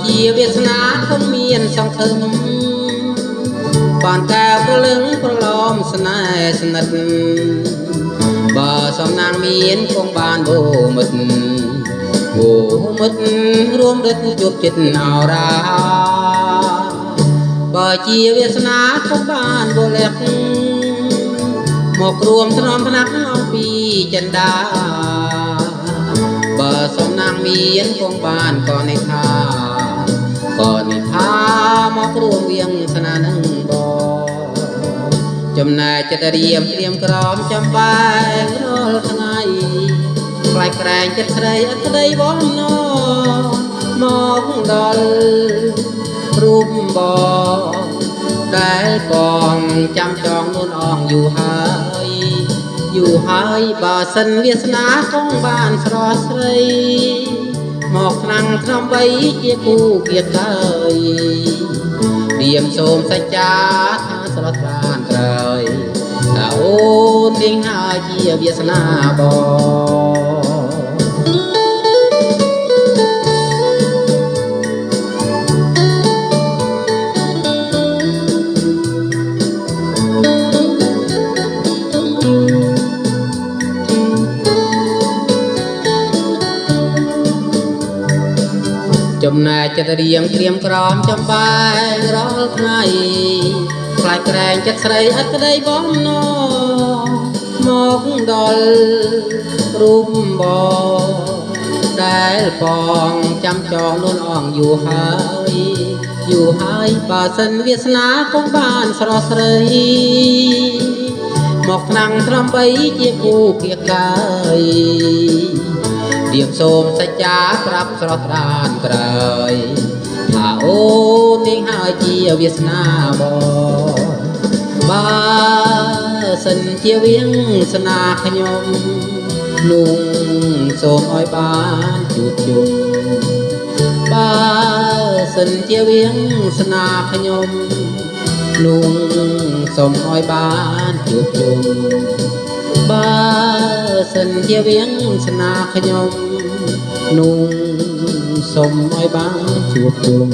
ជាវាសនាคงមានសង្ឃឹមបានកែប្រលឹងប្រឡំស្នេហ៍ស្និទ្ធបើសំណាងមានគង់បានវោមិត្តវោមិត្តរួមរត់ជួបចិត្តអរាបើជាវាសនាគង់បានវោលក្ខមករួមថ្នមថ្នាក់អំពីចិន្តាបើសំណាងមានគង់បានក៏និថាមករួមវៀងស្នានឹងបងចំណែកចិត្តរៀមត្រៀមក្រមចំបែងរាល់ថ្ងៃខ្លាចក្រែងចិត្តស្រីអត់ក្តីបងណមកដល់រូបបងដែលបងចាំចងនួនអងយូរហើយបើសិនវាសនាគង់បានស្រស់ស្រីមកខ្លាំងត្រំបីជាគូគៀតហើយរៀមសូមសច្ចាថាស្រស់បានក្រោយថាអូននាងហើយជាវាសនាបងចំណែកចិត្តរៀងត្រៀមក្រមចំបែងរាល់ថ្ងៃខ្លាចក្រែងចិត្តស្រីអត់ក្តីបងណមកដល់រូបបងដែលបងចាំចងនួនអងយូរហើយបើសិនវាសនាគង់បានស្រស់ស្រីមកថ្នាំងត្រំបីជាគូគៀកកាយរៀបសូមសច្ចាប្រាប់ស្រស់ស្រានក្រោយថាអូននាងហើយជាវាសនាបងបើសិនជាវៀងសនាខ្ញុំនោះសូមឲ្យបានជួបជុំបើសិនជាវៀងសនាខ្ញុំនោះសូមឲ្យបានជួបជុំបើសិនជាវៀងសនាខ្ញុំនោះសូមឲ្យបានជួបជុំ